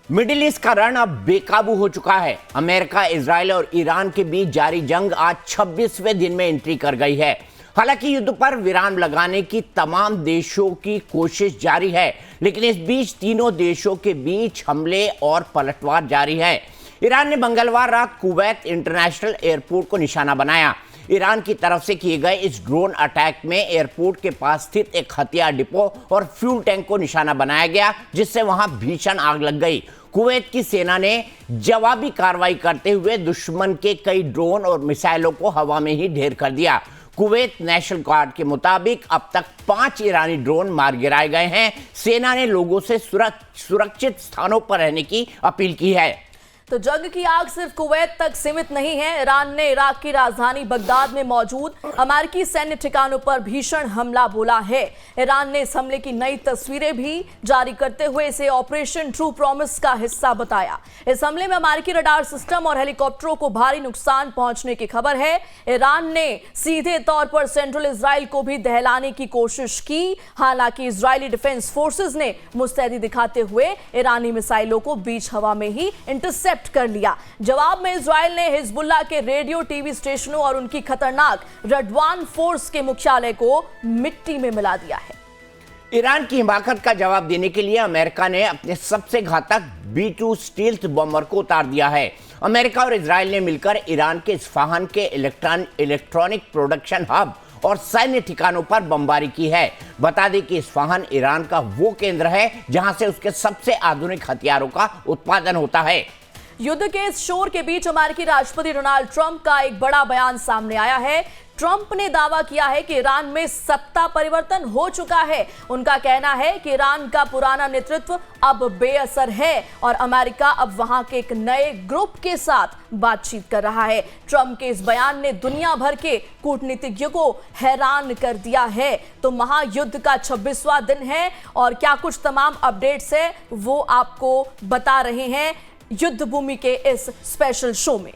Middle east का रण अब बेकाबू हो चुका है। अमेरिका, इजराइल और ईरान के बीच जारी जंग आज 26वें दिन में एंट्री कर गई है। हालांकि युद्ध पर विराम लगाने की तमाम देशों की कोशिश जारी है, लेकिन इस बीच तीनों देशों के बीच हमले और पलटवार जारी है। ईरान ने मंगलवार रात कुवैत इंटरनेशनल एयरपोर्ट को निशाना बनाया। ईरान की तरफ से किए गए इस ड्रोन अटैक में एयरपोर्ट के पास स्थित एक हथियार डिपो और फ्यूल टैंक को निशाना बनाया गया, जिससे वहां भीषण आग लग गई। कुवैत की सेना ने जवाबी कार्रवाई करते हुए दुश्मन के कई ड्रोन और मिसाइलों को हवा में ही ढेर कर दिया। कुवैत नेशनल गार्ड के मुताबिक अब तक 5 ईरानी ड्रोन मार गिराए गए हैं। सेना ने लोगों से सुरक्षित स्थानों पर रहने की अपील की है। तो जंग की आग सिर्फ कुवैत तक सीमित नहीं है। ईरान ने इराक की राजधानी बगदाद में मौजूद अमेरिकी सैन्य ठिकानों पर भीषण हमला बोला है। ईरान ने इस हमले की नई तस्वीरें भी जारी करते हुए इसे ऑपरेशन ट्रू प्रॉमिस का हिस्सा बताया। इस हमले में अमेरिकी रडार सिस्टम और हेलीकॉप्टरों को भारी नुकसान पहुंचने की खबर है। ईरान ने सीधे तौर पर सेंट्रल इजराइल को भी दहलाने की कोशिश की। हालांकि इजरायली डिफेंस फोर्सेस ने मुस्तैदी दिखाते हुए ईरानी मिसाइलों को बीच हवा में ही इंटरसेप्ट कर लिया। जवाब में इजराइल ने हिजबुल्लाह के रेडियो टीवी स्टेशनों और उनकी खतरनाक रडवान फोर्स के मुख्यालय को मिट्टी में मिला दिया है। ईरान की हिमाकत का जवाब देने के लिए अमेरिका ने अपने सबसे घातक B-2 स्टील्थ बॉम्बर को उतार दिया है। अमेरिका और इजराइल ने मिलकर ईरान के इस्फहान के इलेक्ट्रॉनिक प्रोडक्शन हब और सैन्य ठिकानों पर बमबारी की है। बता दें कि इस्फहान ईरान का वो केंद्र है जहां से उसके सबसे आधुनिक हथियारों का उत्पादन होता है। युद्ध के इस शोर के बीच अमेरिकी राष्ट्रपति डोनाल्ड ट्रंप का एक बड़ा बयान सामने आया है। ट्रंप ने दावा किया है कि ईरान में सत्ता परिवर्तन हो चुका है। उनका कहना है कि ईरान का पुराना नेतृत्व अब बेअसर है और अमेरिका अब वहां के एक नए ग्रुप के साथ बातचीत कर रहा है। ट्रंप के इस बयान ने दुनिया भर के कूटनीतिज्ञों को हैरान कर दिया है। तो महायुद्ध का 26वां दिन है और क्या कुछ तमाम अपडेट्स है वो आपको बता रहे हैं युद्ध भूमि के इस स्पेशल शो में।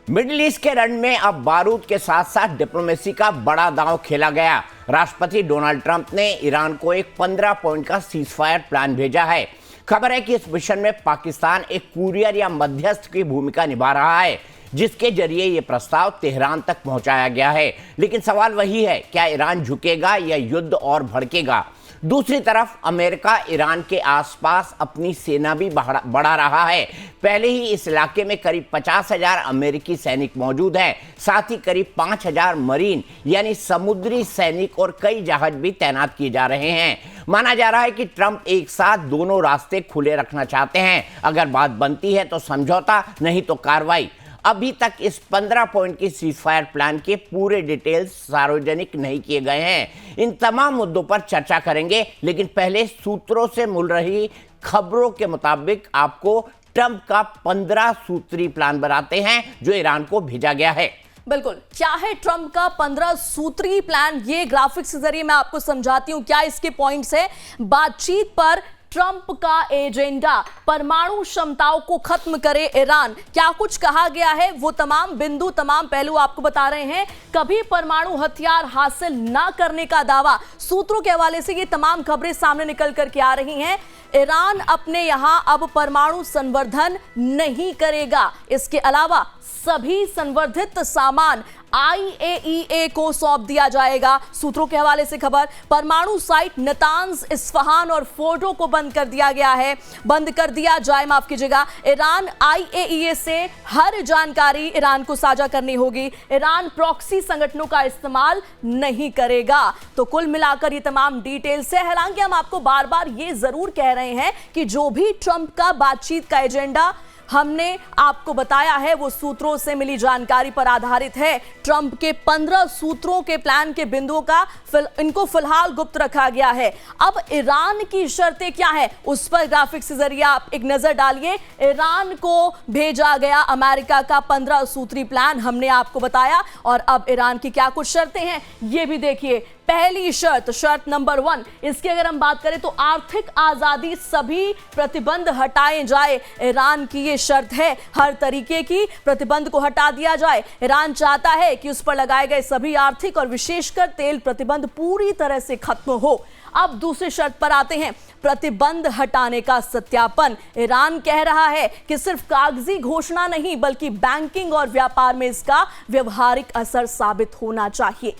मिडिल ईस्ट के रण में अब बारूद के साथ साथ डिप्लोमेसी का बड़ा दांव खेला गया। राष्ट्रपति डोनाल्ड ट्रंप ने ईरान को एक 15 पॉइंट का सीजफायर प्लान भेजा है। खबर है कि इस मिशन में पाकिस्तान एक कुरियर या मध्यस्थ की भूमिका निभा रहा है, जिसके जरिए यह प्रस्ताव तेहरान तक पहुंचाया गया है। लेकिन सवाल वही है, क्या ईरान झुकेगा या युद्ध और भड़केगा? दूसरी तरफ अमेरिका ईरान के आसपास अपनी सेना भी बढ़ा रहा है। पहले ही इस इलाके में करीब 50,000 अमेरिकी सैनिक मौजूद हैं। साथ ही करीब 5,000 मरीन यानी समुद्री सैनिक और कई जहाज भी तैनात किए जा रहे हैं। माना जा रहा है कि ट्रंप एक साथ दोनों रास्ते खुले रखना चाहते हैं। अगर बात बनती है तो समझौता, नहीं तो कार्रवाई। अभी तक इस 15 पॉइंट की सीजफायर प्लान के पूरे डिटेल्स सार्वजनिक नहीं किए गए हैं। इन तमाम मुद्दों पर चर्चा करेंगे, लेकिन पहले सूत्रों से मिल रही खबरों के मुताबिक आपको ट्रंप का 15 सूत्री प्लान बताते हैं जो ईरान को भेजा गया है। बिल्कुल, क्या है ट्रंप का 15 सूत्री प्लान? ये ग्राफिक्स के जरिए मैं आपको समझाती हूं क्या इसके पॉइंट्स है। बातचीत पर ट्रंप का एजेंडा, परमाणु क्षमताओं को खत्म करे ईरान, क्या कुछ कहा गया है वो तमाम बिंदु, तमाम पहलू आपको बता रहे हैं। कभी परमाणु हथियार हासिल ना करने का दावा, सूत्रों के हवाले से ये तमाम खबरें सामने निकल करके आ रही हैं। ईरान अपने यहां अब परमाणु संवर्धन नहीं करेगा। इसके अलावा सभी संवर्धित सामान IAEA को सौंप दिया जाएगा। सूत्रों के हवाले से खबर, परमाणु साइट नतांज, इस्फहान और फोर्डो को बंद कर दिया जाए, माफ कीजिएगा। ईरान IAEA से हर जानकारी ईरान को साझा करनी होगी। ईरान प्रॉक्सी संगठनों का इस्तेमाल नहीं करेगा। तो कुल मिलाकर ये तमाम डिटेल्स है। हालांकि हम आपको बार बार ये जरूर कह रहे हैं कि जो भी ट्रंप का बातचीत का एजेंडा हमने आपको बताया है वो सूत्रों से मिली जानकारी पर आधारित है। ट्रंप के 15 सूत्रों के प्लान के बिंदुओं का इनको फिलहाल गुप्त रखा गया है। अब ईरान की शर्तें क्या है उस पर ग्राफिक्स के जरिए आप एक नजर डालिए। ईरान को भेजा गया अमेरिका का 15 सूत्री प्लान हमने आपको बताया और अब ईरान की क्या कुछ शर्तें हैं ये भी देखिए। पहली शर्त नंबर 1, इसकी अगर हम बात करें तो आर्थिक आजादी, सभी प्रतिबंध हटाए जाए। ईरान की ये शर्त है, हर तरीके की प्रतिबंध को हटा दिया जाए। ईरान चाहता है कि उस पर लगाए गए सभी आर्थिक और विशेषकर तेल प्रतिबंध पूरी तरह से खत्म हो। अब दूसरी शर्त पर आते हैं। प्रतिबंध हटाने का सत्यापन। ईरान कह रहा है कि सिर्फ कागजी घोषणा नहीं बल्कि बैंकिंग और व्यापार में इसका व्यवहारिक असर साबित होना चाहिए।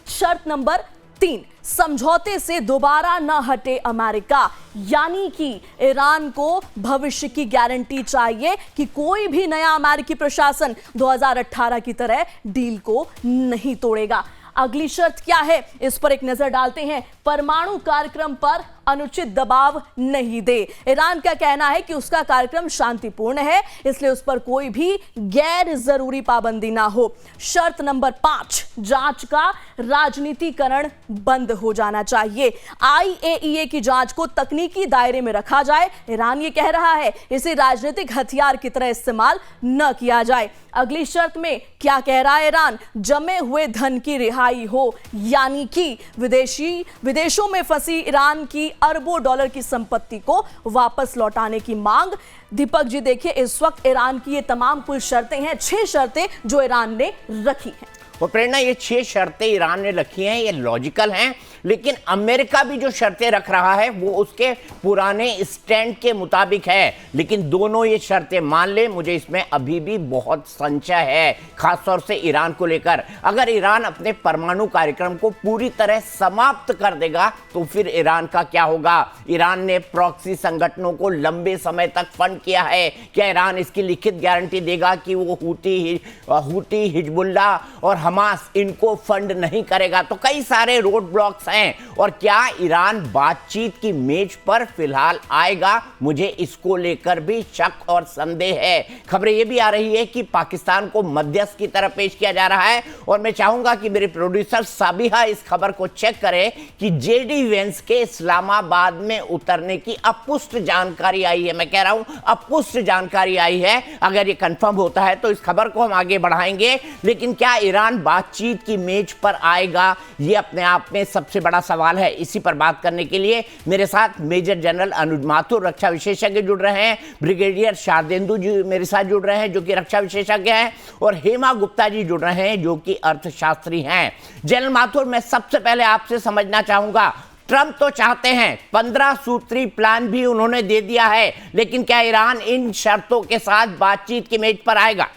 शर्त नंबर 3, समझौते से दोबारा न हटे अमेरिका, यानी कि ईरान को भविष्य की गारंटी चाहिए कि कोई भी नया अमेरिकी प्रशासन 2018 की तरह डील को नहीं तोड़ेगा। अगली शर्त क्या है, इस पर एक नजर डालते हैं। परमाणु कार्यक्रम पर अनुचित दबाव नहीं दे। ईरान का कहना है कि उसका कार्यक्रम शांतिपूर्ण है, इसलिए उस पर कोई भी गैर जरूरी पाबंदी ना हो। शर्त नंबर 5, जांच का राजनीतिकरण बंद हो जाना चाहिए। IAEA की जांच को तकनीकी दायरे में रखा जाए। ईरान ये कह रहा है इसे राजनीतिक हथियार की तरह इस्तेमाल न किया जाए। अगली शर्त में क्या कह रहा है ईरान, जमे हुए धन की रिहाई हो, यानी कि विदेशों में फंसी ईरान की अरबों डॉलर की संपत्ति को वापस लौटाने की मांग। दीपक जी देखिए, इस वक्त ईरान की ये तमाम कुल शर्तें हैं, 6 शर्तें जो ईरान ने रखी हैं। वो प्रेरणा, ये 6 शर्तें ईरान ने रखी हैं, ये लॉजिकल हैं, लेकिन अमेरिका भी जो शर्तें रख रहा है वो उसके पुराने स्टैंड के मुताबिक है। लेकिन दोनों ये शर्तें मान ले, मुझे इसमें अभी भी बहुत संशय है, खासतौर से ईरान को लेकर। अगर ईरान अपने परमाणु कार्यक्रम को पूरी तरह समाप्त कर देगा तो फिर ईरान का क्या होगा? ईरान ने प्रॉक्सी संगठनों को लंबे समय तक फंड किया है। क्या ईरान इसकी लिखित गारंटी देगा कि वो हूती, हिजबुल्ला और हमास इनको फंड नहीं करेगा? तो कई सारे रोड ब्लॉक्स हैं। और क्या ईरान बातचीत की मेज पर फिलहाल आएगा? मुझे इसको लेकर भी शक और संदेह है। खबरें यह भी आ रही है कि पाकिस्तान को मध्यस्थ की तरह पेश किया जा रहा है, और मैं चाहूंगा कि मेरे प्रोड्यूसर साबिहा इस खबर को चेक करें कि जेडी वेंस के इस्लामाबाद में उतरने की अपुष्ट जानकारी आई है। मैं कह रहा हूं अपुष्ट जानकारी आई है। अगर ये कंफर्म होता है तो इस खबर को हम आगे बढ़ाएंगे, लेकिन क्या ईरान बातचीत की मेज पर आएगा? ये अपने आप में सबसे बड़ा सवाल है। इसी पर बात करने के लिए मेरे साथ मेजर जनरल अनुज माथुर, रक्षा विशेषज्ञ, जुड़ रहे हैं। ब्रिगेडियर शारदेंदु जी मेरे साथ जुड़ रहे हैं, जो कि रक्षा विशेषज्ञ हैं, और हेमा गुप्ता जी जुड़ रहे हैं, जो कि अर्थशास्त्री हैं। जनरल माथुर, मैं सबसे पहले आपसे समझना चाहूंगा, ट्रंप तो चाहते हैं, 15 सूत्री प्लान भी उन्होंने दे दिया है, लेकिन क्या ईरान इन शर्तों के साथ बातचीत की मेज पर आएगा?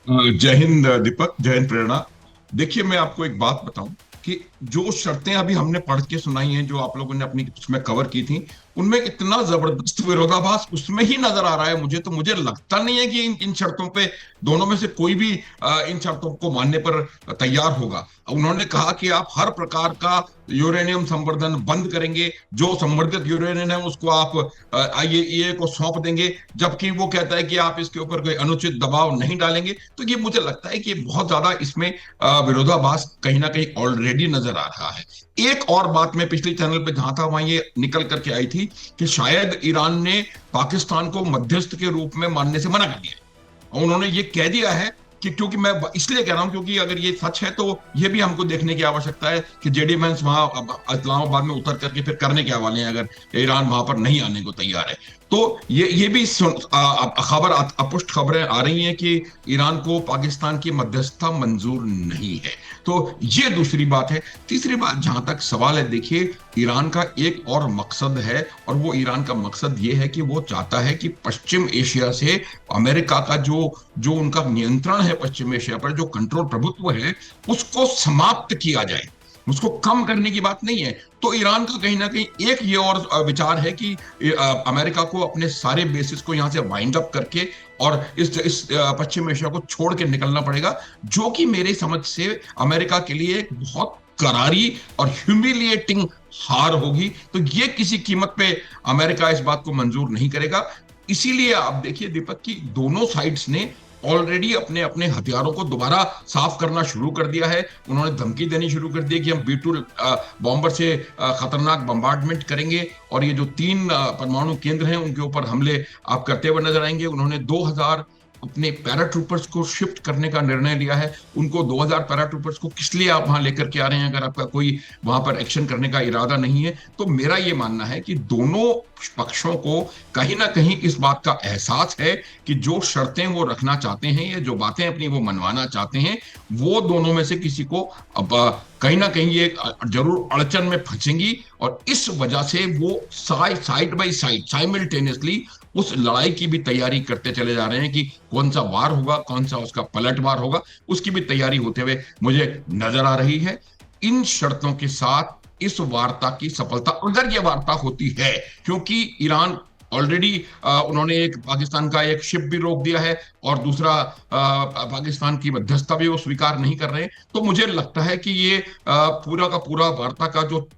जय हिंद दीपक, जय हिंद प्रेरणा। देखिए, मैं आपको एक बात बताऊं कि जो शर्तें अभी हमने पढ़ के सुनाई हैं, जो आप लोगों ने अपनी उसमें कवर की थी, उनमें इतना जबरदस्त विरोधाभास उसमें ही नजर आ रहा है मुझे। तो मुझे लगता नहीं है कि इन शर्तों पे दोनों में से कोई भी इन शर्तों को मानने पर तैयार होगा। उन्होंने कहा कि आप हर प्रकार का यूरेनियम संवर्धन बंद करेंगे, जो संवर्धित यूरेनियम है उसको आप IAEA को सौंप देंगे, जबकि वो कहता है कि आप इसके ऊपर कोई अनुचित दबाव नहीं डालेंगे। तो ये मुझे लगता है कि बहुत ज्यादा इसमें विरोधाभास कहीं ना कहीं ऑलरेडी नजर आ रहा है। एक और बात मैं पिछले चैनल पे जहां था वहां ये निकल करके आई थी कि शायद ईरान ने पाकिस्तान को मध्यस्थ के रूप में मानने से मना कर दिया। उन्होंने ये कह दिया है कि, क्योंकि मैं इसलिए कह रहा हूं क्योंकि अगर ये सच है तो ये भी हमको देखने की आवश्यकता है कि जेडी वेंस वहां इस्लामाबाद में उतर करके फिर करने क्या वाले हैं, अगर ईरान वहां पर नहीं आने को तैयार है। तो ये भी खबर, अपुष्ट खबरें आ रही हैं कि ईरान को पाकिस्तान की मध्यस्थता मंजूर नहीं है। तो ये दूसरी बात है। तीसरी बात जहां तक सवाल है, देखिए, ईरान का एक और मकसद है, और वो ईरान का मकसद ये है कि वो चाहता है कि पश्चिम एशिया से अमेरिका का जो उनका नियंत्रण है पश्चिम एशिया पर, जो कंट्रोल प्रभुत्व है, उसको समाप्त किया जाए, उसको कम करने की बात नहीं है। तो ईरान का कहीं ना कहीं एक ये और विचार है कि अमेरिका को अपने सारे बेसिस को यहां से वाइंड अप करके और इस पश्चिम एशिया को छोड़ के निकलना पड़ेगा, जो कि मेरी समझ से अमेरिका के लिए एक बहुत करारी और ह्यूमिलिएटिंग हार होगी। तो ये किसी कीमत पे अमेरिका इस बात को मंजूर नहीं करेगा। इसीलिए आप देखिए दीपक की दोनों साइड्स ने ऑलरेडी अपने अपने हथियारों को दोबारा साफ करना शुरू कर दिया है। उन्होंने धमकी देनी शुरू कर दी कि हम B-2 बॉम्बर से खतरनाक बम्बार्डमेंट करेंगे, और ये जो 3 परमाणु केंद्र हैं उनके ऊपर हमले आप करते हुए नजर आएंगे। उन्होंने 2000 अपने पैराट्रूपर्स को शिफ्ट करने का निर्णय लिया है। उनको 2000 पैराट्रूपर्स को किस लिए आप वहां लेकर के आ रहे हैं, अगर आपका कोई वहां पर एक्शन करने का इरादा नहीं है? तो मेरा ये मानना है कि दोनों पक्षों को कहीं ना कहीं इस बात का एहसास है कि जो शर्तें वो रखना चाहते हैं या जो बातें अपनी वो मनवाना चाहते हैं, वो दोनों में से किसी को अब कहीं ना कहीं ये जरूर अड़चन में फंसेंगी, और इस वजह से वो साइड बाय साइड साइमल्टेनियसली उस लड़ाई की भी तैयारी करते चले जा रहे हैं कि कौन सा वार होगा, कौन सा उसका पलटवार होगा, उसकी भी तैयारी होते हुए मुझे नजर आ रही है। इन शर्तों के साथ इस वार्ता की सफलता, अगर यह वार्ता होती है, क्योंकि ईरान ऑलरेडी उन्होंने एक पाकिस्तान का एक शिप भी रोक दिया है और दूसरा पाकिस्तान की मध्यस्थता भी वो स्वीकार नहीं कर रहे, तो मुझे लगता है कि ये पूरा का पूरा वार्ता का जो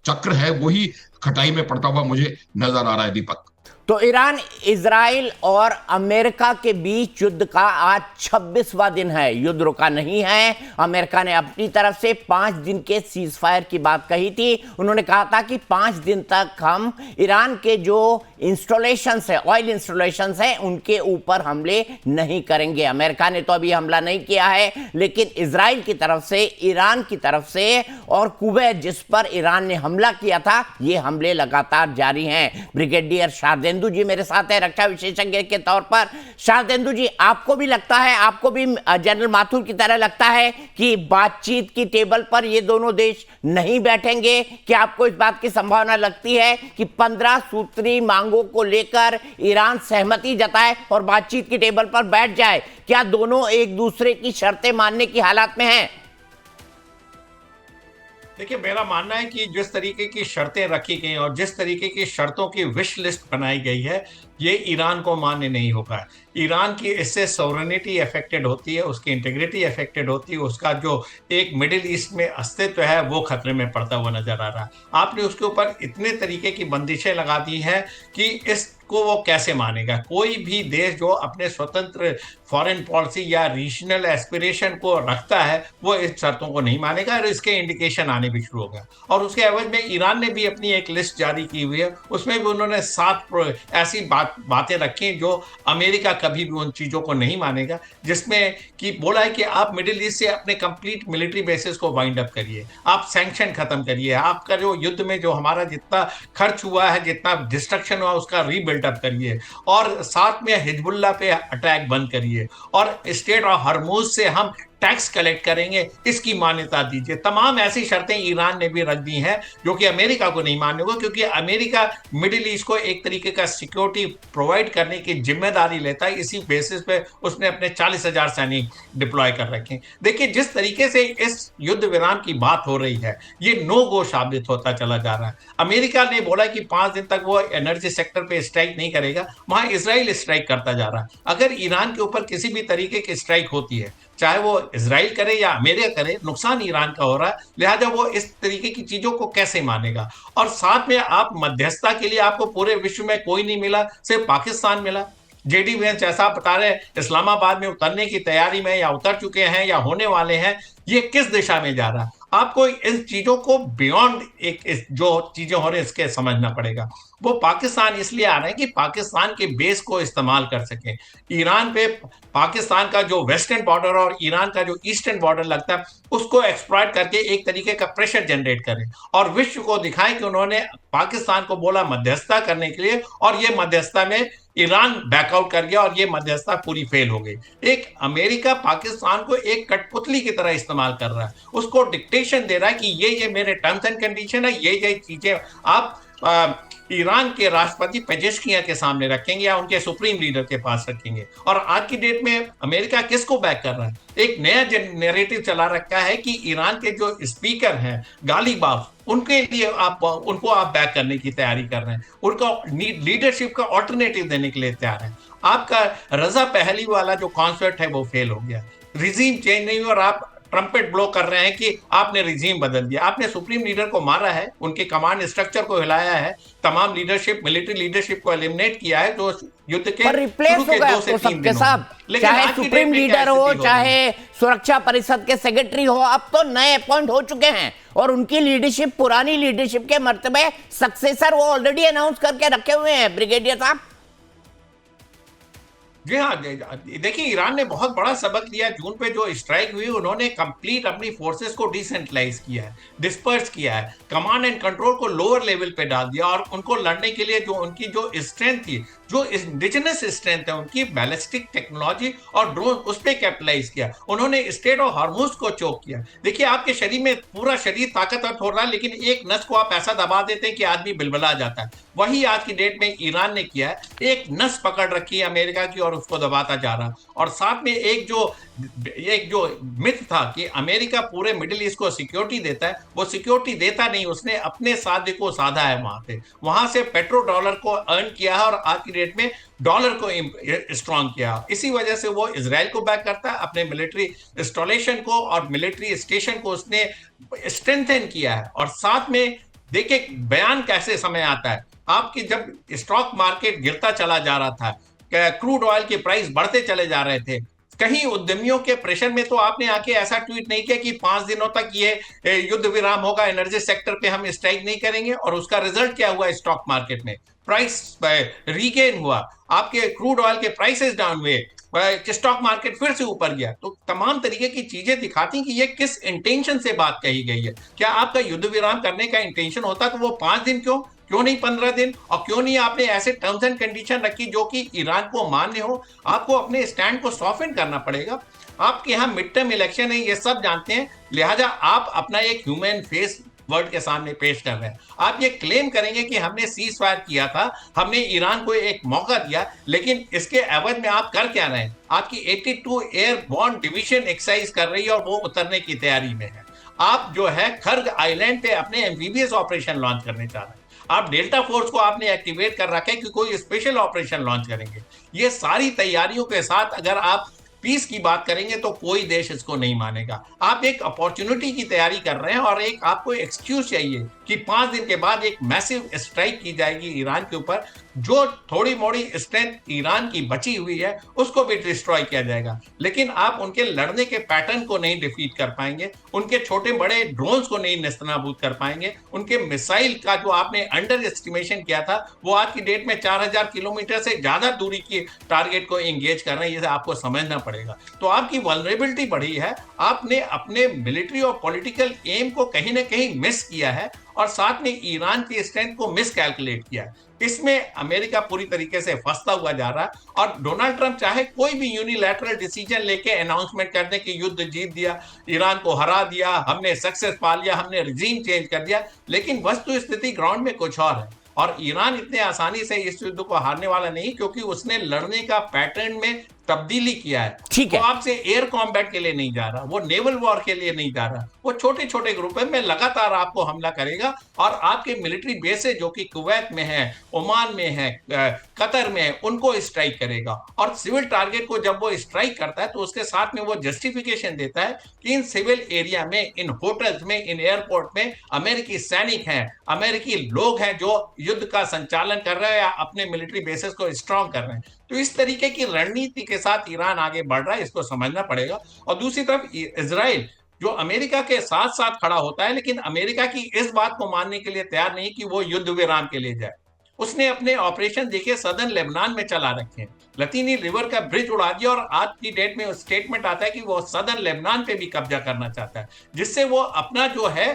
चक्र है वही खटाई में पड़ता हुआ मुझे नजर आ रहा है दीपक। तो ईरान, इजराइल और अमेरिका के बीच युद्ध का आज 26वां दिन है। युद्ध रुका नहीं है। अमेरिका ने अपनी तरफ से 5 दिन के सीज फायर की बात कही थी। उन्होंने कहा था कि 5 दिन तक हम ईरान के जो इंस्टॉलेशंस है, ऑयल इंस्टॉलेशंस है, उनके ऊपर हमले नहीं करेंगे। अमेरिका ने तो अभी हमला नहीं किया है, लेकिन इजराइल की तरफ से, ईरान की तरफ से और कुवैत जिस पर ईरान ने हमला किया था, ये हमले लगातार जारी हैं। ब्रिगेडियर शारदेंदु जी मेरे साथ है रक्षा विशेषज्ञ के तौर पर। शारदेंदु जी, आपको भी लगता है, आपको भी जनरल माथुर की तरह लगता है कि बातचीत की टेबल पर ये दोनों देश नहीं बैठेंगे? क्या आपको इस बात की संभावना लगती है कि 15 सूत्री मांगों को लेकर ईरान सहमति जताए और बातचीत की टेबल पर बैठ जाए? क्या दोनों एक दूसरे की शर्तें मानने की हालत में हैं? देखिए, मेरा मानना है कि जिस तरीके की शर्तें रखी गई और जिस तरीके की शर्तों की विश लिस्ट बनाई गई है, ये ईरान को मान्य नहीं होगा। ईरान की इससे सॉवरेनिटी अफेक्टेड होती है, उसकी इंटीग्रिटी अफेक्टेड होती है, उसका जो एक मिडिल ईस्ट में अस्तित्व है वो खतरे में पड़ता हुआ नजर आ रहा है। आपने उसके ऊपर इतने तरीके की बंदिशें लगा दी हैं कि इसको वो कैसे मानेगा? कोई भी देश जो अपने स्वतंत्र फॉरेन पॉलिसी या रीजनल एस्पिरेशन को रखता है, वो इस शर्तों को नहीं मानेगा और इसके इंडिकेशन आने भी शुरू हो गया। और उसके एवज में ईरान ने भी अपनी एक लिस्ट जारी की हुई है, उसमें भी उन्होंने 7 ऐसी बातें रखी जो अमेरिका कभी भी उन चीजों को नहीं मानेगा, जिसमें कि बोला है कि आप मिडिल ईस्ट से अपने कंप्लीट मिलिट्री बेसिस को वाइंड अप करिए, आप सैंक्शन खत्म करिए, आपका जो युद्ध में जो हमारा जितना खर्च हुआ है, जितना डिस्ट्रक्शन हुआ, उसका रीबिल्डअप करिए और साथ में हिजबुल्लाह पे अटैक बंद करिए और स्टेट ऑफ हरमुज से हम टैक्स कलेक्ट करेंगे, इसकी मान्यता दीजिए। तमाम ऐसी शर्तें ईरान ने भी रख दी हैं जो कि अमेरिका को नहीं मानने होगा, क्योंकि अमेरिका मिडिल ईस्ट को एक तरीके का सिक्योरिटी प्रोवाइड करने की जिम्मेदारी लेता है। इसी बेसिस पे उसने अपने 40,000 सैनिक डिप्लॉय कर रखे हैं। देखिए, जिस तरीके से इस युद्ध विराम की बात हो रही है, ये नो गो साबित होता चला जा रहा है। अमेरिका ने बोला कि 5 दिन तक वो एनर्जी सेक्टर पे स्ट्राइक नहीं करेगा, वहां इसराइल स्ट्राइक करता जा रहा है। अगर ईरान के ऊपर किसी भी तरीके की स्ट्राइक होती है, चाहे वो इजराइल करे या अमेरिका करे, नुकसान ईरान का हो रहा है। लिहाजा वो इस तरीके की चीजों को कैसे मानेगा? और साथ में आप मध्यस्थता के लिए आपको पूरे विश्व में कोई नहीं मिला, सिर्फ पाकिस्तान मिला। जेडी वेंस जैसा आप बता रहे हैं, इस्लामाबाद में उतरने की तैयारी में या उतर चुके हैं या होने वाले हैं, ये किस दिशा में जा रहा है? आपको इन चीजों को बियॉन्ड जो चीजें हो रही है इसके समझना पड़ेगा। वो पाकिस्तान इसलिए आ रहे हैं कि पाकिस्तान के बेस को इस्तेमाल कर सके। ईरान पे पाकिस्तान का जो वेस्टर्न बॉर्डर और ईरान का जो ईस्टर्न बॉर्डर लगता है, उसको एक्सप्लॉइट करके एक तरीके का प्रेशर जनरेट करें और विश्व को दिखाएं कि उन्होंने पाकिस्तान को बोला मध्यस्थता करने के लिए और ये मध्यस्थता में ईरान बैकआउट कर गया और ये मध्यस्थता पूरी फेल हो गई। एक अमेरिका पाकिस्तान को एक कठपुतली की तरह इस्तेमाल कर रहा है, उसको डिक्टेशन दे रहा है कि ये मेरे टर्म्स एंड कंडीशन है, ये चीजें आप ईरान के राष्ट्रपति पेजेश्कियां के सामने रखेंगे या उनके सुप्रीम लीडर के पास रखेंगे। और आज की डेट में अमेरिका किसको बैक कर रहा है? एक नया नैरेटिव चला रखा है कि ईरान के जो स्पीकर हैं गालिबाफ, उनके लिए उनको आप बैक करने की तैयारी कर रहे हैं, उनको लीडरशिप का ऑल्टरनेटिव देने के लिए तैयार है। आपका रजा पहली वाला जो कॉन्सेप्ट है वो फेल हो गया, रिजीम चेंज नहीं हुआ और आप ट्रम्पेट ब्लो कर रहे हैं कि आपने रिजीम बदल दिया। आपने सुप्रीम लीडर को मारा है, उनके कमांड स्ट्रक्चर को हिलाया है, तमाम लीडरशिप, मिलिट्री लीडरशिप को एलिमिनेट किया है जो युद्ध के रिप्लेस हो गया आपको सबके सब, चाहे सुप्रीम लीडर हो, चाहे सुरक्षा परिषद के सेक्रेटरी हो, अब तो नए अपॉइंट हो चुके हैं और उनकी लीडरशिप, पुरानी लीडरशिप के मर्तबे सक्सेसर वो ऑलरेडी अनाउंस करके रखे हुए हैं। ब्रिगेडियर साहब, जी हाँ, देखिए ईरान ने बहुत बड़ा सबक लिया। जून पे जो स्ट्राइक हुई, उन्होंने कंप्लीट अपनी फोर्सेस को डिसेंट्रलाइज किया है, डिस्पर्स किया है, कमांड एंड कंट्रोल को लोअर लेवल पे डाल दिया और उनको लड़ने के लिए जो उनकी जो स्ट्रेंथ थी, जो इंडिजिनस स्ट्रेंथ है उनकी, बैलिस्टिक टेक्नोलॉजी और ड्रोन, उस पर कैपिटलाइज किया। उन्होंने स्टेट ऑफ हॉर्मुज को चोक किया। देखिए आपके शरीर में पूरा शरीर ताकतवर हो रहा है, लेकिन एक नस को आप ऐसा दबा देते हैं कि आदमी बिलबिला जाता है। वही आज की डेट में ईरान ने किया है, एक नस पकड़ रखी है अमेरिका की और उसको दबाता जा रहा। और साथ में एक जो मिथ था कि अमेरिका पूरे मिडिल ईस्ट को सिक्योरिटी देता है, वो सिक्योरिटी देता नहीं, उसने अपने साध्य को साधा है। वहां से पेट्रो डॉलर को अर्न किया है और आज की डेट में डॉलर को स्ट्रॉन्ग किया। इसी वजह से वो इजराइल को बैक करता है, अपने मिलिट्री इंस्टॉलेशन को और मिलिट्री स्टेशन को उसने स्ट्रेंथन किया है। और साथ में देखिए बयान कैसे समय आता है आपकी, जब स्टॉक मार्केट गिरता चला जा रहा था, क्रूड ऑयल के प्राइस बढ़ते चले जा रहे थे, कहीं उद्यमियों के प्रेशर में तो आपने आके ऐसा ट्वीट नहीं किया कि 5 दिनों तक ये युद्ध विराम होगा, एनर्जी सेक्टर पे हम स्ट्राइक नहीं करेंगे। और उसका रिजल्ट क्या हुआ? स्टॉक मार्केट में प्राइस रीगेन हुआ, आपके क्रूड ऑयल के प्राइसेस डाउन हुए, स्टॉक मार्केट फिर से ऊपर गया। तो तमाम तरीके की चीजें दिखाती कि ये किस इंटेंशन से बात कही गई है। क्या आपका युद्ध विराम करने का इंटेंशन होता तो वो 5 दिन क्यों नहीं 15 दिन? और क्यों नहीं आपने ऐसे टर्म्स एंड कंडीशन रखी जो कि ईरान को मान्य हो? आपको अपने स्टैंड को सॉफ्टन करना पड़ेगा। आपके यहाँ मिड टर्म इलेक्शन है, ये सब जानते हैं, लिहाजा आप अपना एक ह्यूमन फेस वर्ल्ड के सामने पेश कर रहे हैं। आप ये क्लेम करेंगे कि हमने सीज फायर किया था, हमने ईरान को एक मौका दिया, लेकिन इसके एवज में आप कर क्या रहे हैं? आपकी 82 एयरबॉर्न डिवीजन एक्सरसाइज कर रही है और वो उतरने की तैयारी में है। आप जो है खर्ग आइलैंड पे अपने एम्फीबियस ऑपरेशन लॉन्च करने चाह रहे हैं। आप डेल्टा फोर्स को आपने एक्टिवेट कर रखा है कि कोई स्पेशल ऑपरेशन लॉन्च करेंगे। ये सारी तैयारियों के साथ अगर आप पीस की बात करेंगे तो कोई देश इसको नहीं मानेगा। आप एक अपॉर्चुनिटी की तैयारी कर रहे हैं और एक आपको एक्सक्यूज चाहिए कि 5 दिन के बाद एक मैसिव स्ट्राइक की जाएगी ईरान के ऊपर। जो थोड़ी मोड़ी स्ट्रेंथ ईरान की बची हुई है उसको भी डिस्ट्रॉय किया जाएगा, लेकिन आप उनके लड़ने के पैटर्न को नहीं डिफीट कर पाएंगे, उनके छोटे बड़े ड्रोन्स को नहीं नेस्तनाबूद कर पाएंगे, उनके मिसाइल का जो आपने अंडर एस्टिमेशन किया था वो आज की डेट में 4000 किलोमीटर से ज्यादा दूरी की टारगेट को एंगेज कर रहे हैं। ये आपको समझना पड़ेगा। तो आपकी वल्नरेबिलिटी बढ़ी है, आपने अपने मिलिट्री और पॉलिटिकल एम को कहीं ना कहीं मिस किया है और साथ में ईरान की स्ट्रेंथ को मिस कैलकुलेट किया है। इसमें अमेरिका पूरी तरीके से फंसता हुआ जा रहा है और डोनाल्ड ट्रंप चाहे कोई भी यूनिलैटरल डिसीजन लेके अनाउंसमेंट कर दे कि युद्ध जीत दिया, ईरान को हरा दिया, हमने सक्सेस पा लिया, हमने रिजीम चेंज कर दिया, लेकिन वस्तु स्थिति ग्राउंड में कुछ और है। और ईरान इतने आसानी से इस युद्ध को हारने वाला नहीं, क्योंकि उसने लड़ने का पैटर्न में तब्दीली किया है। ठीक है। वो आपसे एयर कॉम्बैट के लिए नहीं जा रहा, वो नेवल वॉर के लिए नहीं जा रहा, वो छोटे छोटे ग्रुप में लगातार आपको हमला करेगा और आपके मिलिट्री बेसेस जो कि कुवैत में है, ओमान में है, कतर में है, उनको स्ट्राइक करेगा। और सिविल टारगेट को जब वो स्ट्राइक करता है तो उसके साथ में वो जस्टिफिकेशन देता है कि इन सिविल एरिया में, इन होटल्स में, इन एयरपोर्ट में अमेरिकी सैनिक हैं, अमेरिकी लोग हैं जो युद्ध का संचालन कर रहे हैं या अपने मिलिट्री बेसेस को स्ट्रॉन्ग कर रहे हैं। तो इस तरीके की रणनीति के साथ ईरान आगे बढ़ रहा है, इसको समझना पड़ेगा। और दूसरी तरफ इजराइल जो अमेरिका के साथ साथ खड़ा होता है, लेकिन अमेरिका की इस बात को मानने के लिए तैयार नहीं कि वो युद्ध विराम के लिए जाए। उसने अपने ऑपरेशन देखिए सदर्न लेबनान में चला रखे हैं, लतीनी रिवर का ब्रिज उड़ा दिया और आज की डेट में स्टेटमेंट आता है कि वो सदर्न लेबनान पे भी कब्जा करना चाहता है, जिससे वो अपना जो है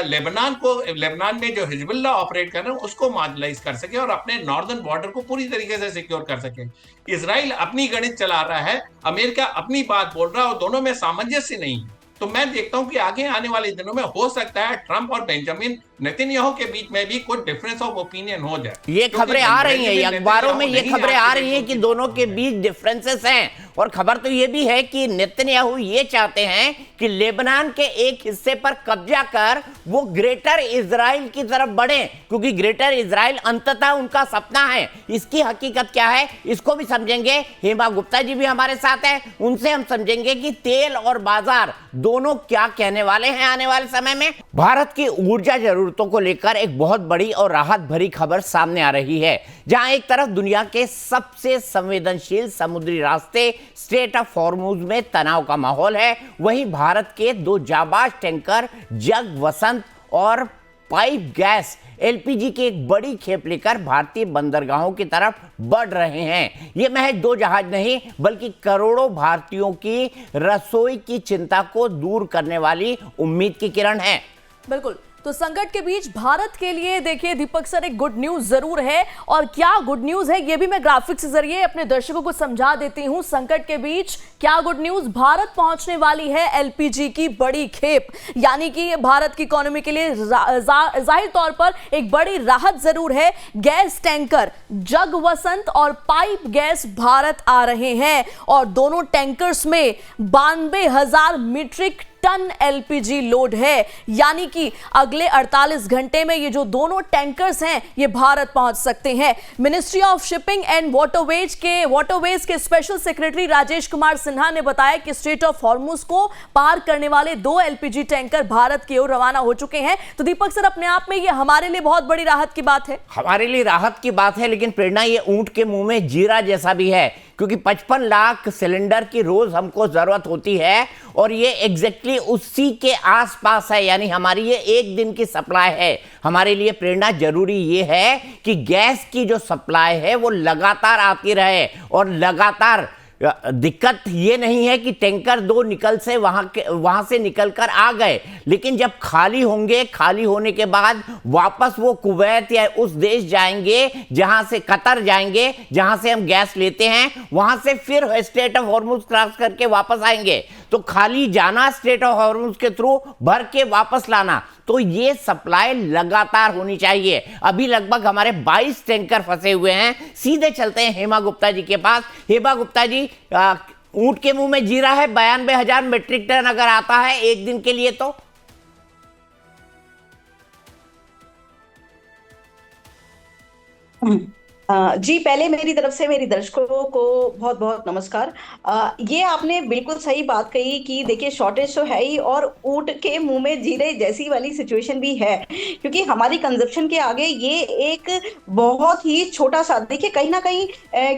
लेबनान में जो हिजबुल्लाह ऑपरेट कर रहे हैं उसको मार्जिनलाइज कर सके और अपने नॉर्दर्न बॉर्डर को पूरी तरीके से सिक्योर कर सके। इजराइल अपनी गणित चला रहा है, अमेरिका अपनी बात बोल रहा है और दोनों में सामंजस्य नहीं है। तो मैं देखता हूं कि आगे आने वाले दिनों में हो सकता है ट्रंप और बेंजामिन नेतन्याहू के बीच में भी कुछ डिफरेंस ऑफ ओपिनियन हो जाए। ये खबरें आ रही हैं, अखबारों में ये खबरें आ रही हैं कि दोनों के बीच डिफरेंसेस हैं। और खबर तो ये भी है कि नेतन्याहू ये चाहते हैं कि लेबनान के एक हिस्से पर कब्जा कर वो ग्रेटर इजराइल की तरफ बढ़े, क्योंकि ग्रेटर इजराइल अंततः उनका सपना है। इसकी हकीकत क्या है इसको भी समझेंगे। हेमा गुप्ता जी भी हमारे साथ है, उनसे हम समझेंगे कि तेल और बाजार दोनों क्या कहने वाले हैं आने वाले समय में। भारत की ऊर्जा जरूरतों को लेकर एक बहुत बड़ी और राहत भरी खबर सामने आ रही है, जहां एक तरफ दुनिया के सबसे संवेदनशील समुद्री रास्ते स्ट्रेट ऑफ हॉर्मुज में तनाव का माहौल है, वहीं भारत के 2 जाबाज टैंकर जग वसंत और पाइप गैस एलपीजी की एक बड़ी खेप लेकर भारतीय बंदरगाहों की तरफ बढ़ रहे हैं। ये महज 2 जहाज नहीं बल्कि करोड़ों भारतीयों की रसोई की चिंता को दूर करने वाली उम्मीद की किरण है। बिल्कुल, तो संकट के बीच भारत के लिए देखिए दीपक सर एक गुड न्यूज जरूर है, और क्या गुड न्यूज है ये भी मैं ग्राफिक्स के जरिए अपने दर्शकों को समझा देती हूं। संकट के बीच क्या गुड न्यूज, भारत पहुंचने वाली है एलपीजी की बड़ी खेप, यानी कि ये भारत की इकोनॉमी के लिए जाहिर तौर पर एक बड़ी राहत जरूर है। गैस टैंकर जगवसंत और पाइप गैस भारत आ रहे हैं, और दोनों टैंकर्स में 92,000 मीट्रिक टन एलपीजी लोड है, यानी कि अगले 48 घंटे में ये जो दोनों टैंकर्स हैं ये भारत पहुंच सकते हैं। Ministry of shipping and waterways के स्पेशल सेक्रेटरी राजेश कुमार सिन्हा ने बताया कि स्ट्रेट ऑफ हॉर्मुज को पार करने वाले 2 एलपीजी टैंकर भारत की ओर रवाना हो चुके हैं। तो दीपक सर, अपने आप में ये हमारे लिए बहुत बड़ी राहत की बात है। हमारे लिए राहत की बात है, लेकिन प्रेरणा ये ऊंट के मुंह में जीरा जैसा भी है, क्योंकि 55 लाख सिलेंडर की रोज हमको जरूरत होती है और ये एग्जैक्टली उसी के आसपास है, यानी हमारी ये एक दिन की सप्लाई है। हमारे लिए प्रेरणा जरूरी ये है कि गैस की जो सप्लाई है वो लगातार आती रहे, और लगातार दिक्कत ये नहीं है कि टैंकर 2 वहां से निकलकर आ गए, लेकिन जब खाली होंगे, खाली होने के बाद वापस वो कुवैत या उस देश जाएंगे जहां से, कतर जाएंगे जहां से हम गैस लेते हैं, वहां से फिर स्ट्रेट ऑफ हॉर्मुज क्रॉस करके वापस आएंगे। तो खाली जाना, स्ट्रेट ऑफ हॉर्मुज के थ्रू भर के वापस लाना, तो ये सप्लाई लगातार होनी चाहिए। अभी लगभग हमारे 22 टैंकर फंसे हुए हैं। सीधे चलते हैं हेमा गुप्ता जी के पास। हेमा गुप्ता जी, ऊंट के मुंह में जीरा है, 92,000 मीट्रिक टन अगर आता है एक दिन के लिए तो जी, पहले मेरी तरफ से मेरी दर्शकों को बहुत बहुत नमस्कार। ये आपने बिल्कुल सही बात कही कि देखिए शॉर्टेज तो है ही, और ऊंट के मुंह में जीरे जैसी वाली सिचुएशन भी है, क्योंकि हमारी कंजप्शन के आगे ये एक बहुत ही छोटा सा, देखिए कहीं ना कहीं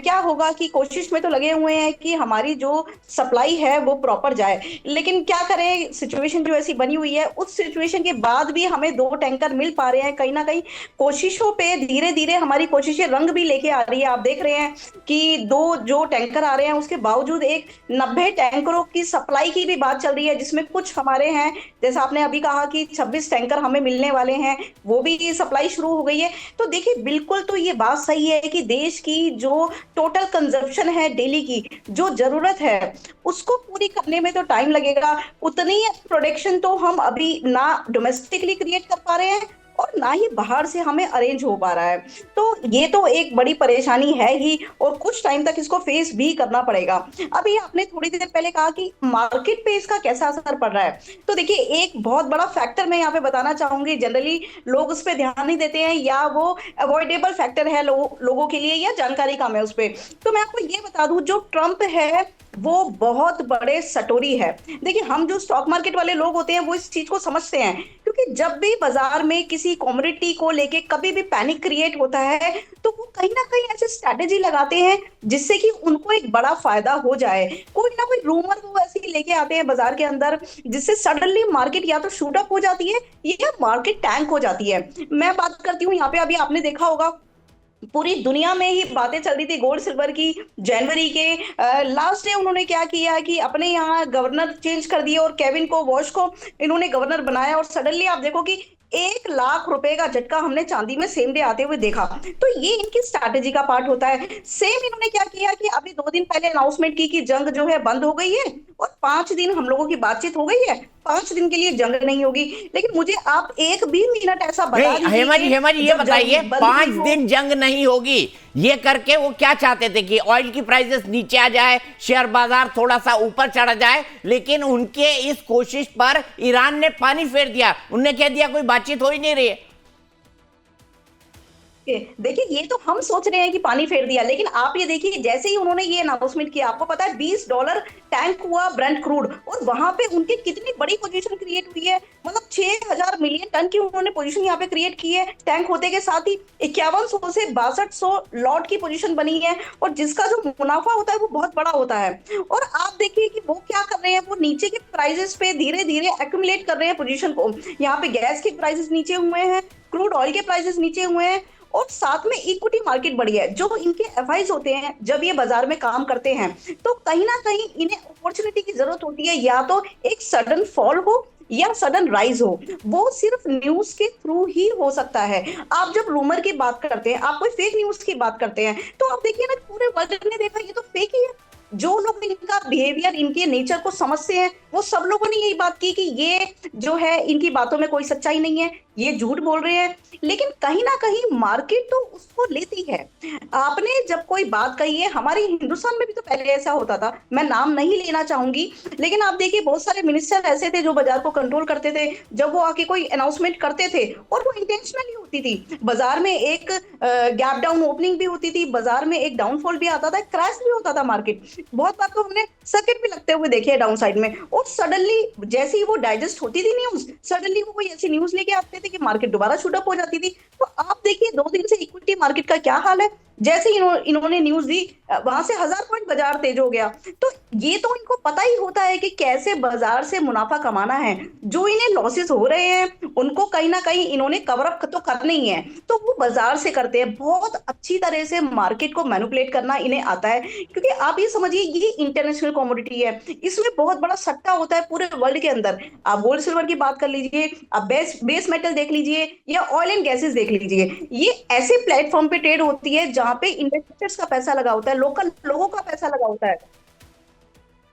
क्या होगा कि कोशिश में तो लगे हुए हैं कि हमारी जो सप्लाई है वो प्रॉपर जाए, लेकिन क्या करें, सिचुएशन जो ऐसी बनी हुई है, उस सिचुएशन के बाद भी हमें 2 टैंकर मिल पा रहे हैं। कहीं ना कहीं कोशिशों पे धीरे धीरे हमारी कोशिशें रंग भी लेके आ रही है। आप देख रहे हैं कि 2 जो टैंकर आ रहे हैं उसके बावजूद एक 90 टैंकरों की सप्लाई की भी बात चल रही है, जिसमें कुछ हमारे हैं, जैसा आपने अभी कहा कि 26 टैंकर हमें मिलने वाले हैं, वो भी सप्लाई शुरू हो गई है। तो देखिए बिल्कुल, तो ये बात सही है कि देश की जो टोटल कंजप्शन है डेली की, जो जरूरत है उसको पूरी करने में तो टाइम लगेगा। उतनी प्रोडक्शन तो हम अभी ना डोमेस्टिकली क्रिएट कर पा रहे हैं और ना ही बाहर से हमें अरेंज हो पा रहा है। तो ये तो एक बड़ी परेशानी है ही, और कुछ टाइम तक इसको फेस भी करना पड़ेगा। अभी आपने थोड़ी देर पहले कहा कि मार्केट पे इसका कैसा असर पड़ रहा है, तो देखिए एक बहुत बड़ा फैक्टर मैं यहाँ पे बताना चाहूंगी। जनरली लोग उस पर ध्यान नहीं देते हैं, या वो अवॉइडेबल फैक्टर है लोगों के लिए, या जानकारी कम है उस पर। तो मैं आपको ये बता दूं, जो ट्रम्प है वो बहुत बड़े सटोरी है। देखिए हम जो स्टॉक मार्केट वाले लोग होते हैं वो इस चीज को समझते हैं, क्योंकि जब भी बाजार में किसी कमोडिटी को लेके कभी भी पैनिक क्रिएट होता है तो वो कहीं ना कहीं ऐसे स्ट्रैटेजी लगाते हैं जिससे कि उनको एक बड़ा फायदा हो जाए। कोई ना कोई रूमर वो ऐसे ही लेके आते हैं बाजार के अंदर, जिससे सडनली मार्केट या तो शूट अप हो जाती है या मार्केट टैंक हो जाती है। मैं बात करती हूँ यहाँ पे, अभी आपने देखा होगा पूरी दुनिया में ही बातें चल रही थी गोल्ड सिल्वर की। जनवरी के लास्ट डे उन्होंने क्या किया कि अपने यहाँ गवर्नर चेंज कर दिए, और केविन को वॉश को इन्होंने गवर्नर बनाया, और सडनली आप देखो कि 1 लाख रुपए का झटका हमने चांदी में सेम डे आते हुए देखा। तो ये इनकी स्ट्रैटेजी का पार्ट होता है। सेम इन्होंने क्या किया कि अभी 2 दिन पहले अनाउंसमेंट की कि जंग जो है बंद हो गई है, और 5 दिन हम लोगों की बातचीत हो गई है, 5 दिन के लिए जंग नहीं होगी। लेकिन मुझे आप एक भी मिनट ऐसा बता दीजिए, हेमा जी ये बताइए, 5 दिन जंग नहीं होगी, ये करके वो क्या चाहते थे कि ऑयल की प्राइसेस नीचे आ जाए, शेयर बाजार थोड़ा सा ऊपर चढ़ा जाए, लेकिन उनके इस कोशिश पर ईरान ने पानी फेर दिया। उनने कह दिया कोई बातचीत हो ही नहीं रही है। देखिए ये तो हम सोच रहे हैं कि पानी फेर दिया, लेकिन आप ये देखिए जैसे ही उन्होंने ये अनाउंसमेंट किया, आपको पता है $20 टैंक हुआ ब्रेंट क्रूड, और वहां पे उनकी कितनी बड़ी पोजीशन क्रिएट हुई है, मतलब 6000 मिलियन टन की उन्होंने पोजीशन यहाँ पे क्रिएट की है। टैंक होते के साथ ही 5100 से 6200 लॉट की पोजीशन बनी है, और जिसका जो मुनाफा होता है वो बहुत बड़ा होता है। और आप देखिए कि वो क्या कर रहे हैं, वो नीचे के प्राइसेस पे धीरे धीरे एक्यूमुलेट कर रहे हैं पोजीशन को। यहाँ पे गैस के प्राइसेस नीचे हुए हैं, क्रूड ऑयल के प्राइसेस नीचे हुए हैं, और साथ में इक्विटी मार्केट बढ़ी है। जो इनके एफआईज होते हैं जब ये बाजार में काम करते हैं, तो कहीं ना कहीं इन्हें अपॉर्चुनिटी की जरूरत होती है, या तो एक सडन फॉल हो या सडन राइज हो। वो सिर्फ न्यूज के थ्रू ही हो सकता है। आप जब रूमर की बात करते हैं, आप कोई फेक न्यूज की बात करते हैं, तो आप देखिए ना पूरे वर्ल्ड ने देखा ये तो फेक ही है। जो लोग इनका बिहेवियर, इनके नेचर को समझते हैं, वो सब लोगों ने यही बात की कि ये जो है इनकी बातों में कोई सच्चाई नहीं है, ये झूठ बोल रहे हैं। लेकिन कहीं ना कहीं मार्केट तो उसको लेती है। आपने जब कोई बात कही है, हमारे हिंदुस्तान में भी तो पहले ऐसा होता था, मैं नाम नहीं लेना चाहूंगी, लेकिन आप देखिए बहुत सारे मिनिस्टर ऐसे थे जो बाजार को कंट्रोल करते थे। जब वो आके कोई अनाउंसमेंट करते थे, और वो इंटेंशनली होती थी, बाजार में एक गैप डाउन ओपनिंग भी होती थी, बाजार में एक डाउनफॉल भी आता था, क्रैश भी होता था मार्केट। बहुत बार तो हमने सर्किट भी लगते हुए देखे डाउन साइड में, और सडनली जैसे ही वो डाइजेस्ट होती थी न्यूज, सडनली वो कोई ऐसी न्यूज लेके आते थे कि मार्केट दोबारा शूट अप हो जाती थी। तो आप देखिए 2 दिन से इक्विटी मार्केट का क्या हाल है। जैसे ही इन्होंने न्यूज दी, वहां से 1000 पॉइंट बाजार तेज हो गया। तो ये तो इनको पता ही होता है कि कैसे बाजार से मुनाफा कमाना है। जो इन्हें लॉसेस हो रहे हैं उनको कहीं ना कहीं इन्होंने कवर अप तो करना ही है, तो वो बाजार से करते हैं। बहुत अच्छी तरह से मार्केट को मैनिपुलेट करना इन्हें आता है, क्योंकि आप ये समझिए ये इंटरनेशनल कमोडिटी है, इसमें बहुत बड़ा सट्टा होता है पूरे वर्ल्ड के अंदर। आप गोल्ड सिल्वर की बात कर लीजिए, आप बेस मेटल देख लीजिए, या ऑयल एंड गैसेस देख लीजिए। ये ऐसे प्लेटफॉर्म पे ट्रेड होती है जहां पे इन्वेस्टर्स का पैसा लगा होता है, लोकल लोगों का पैसा लगा होता है।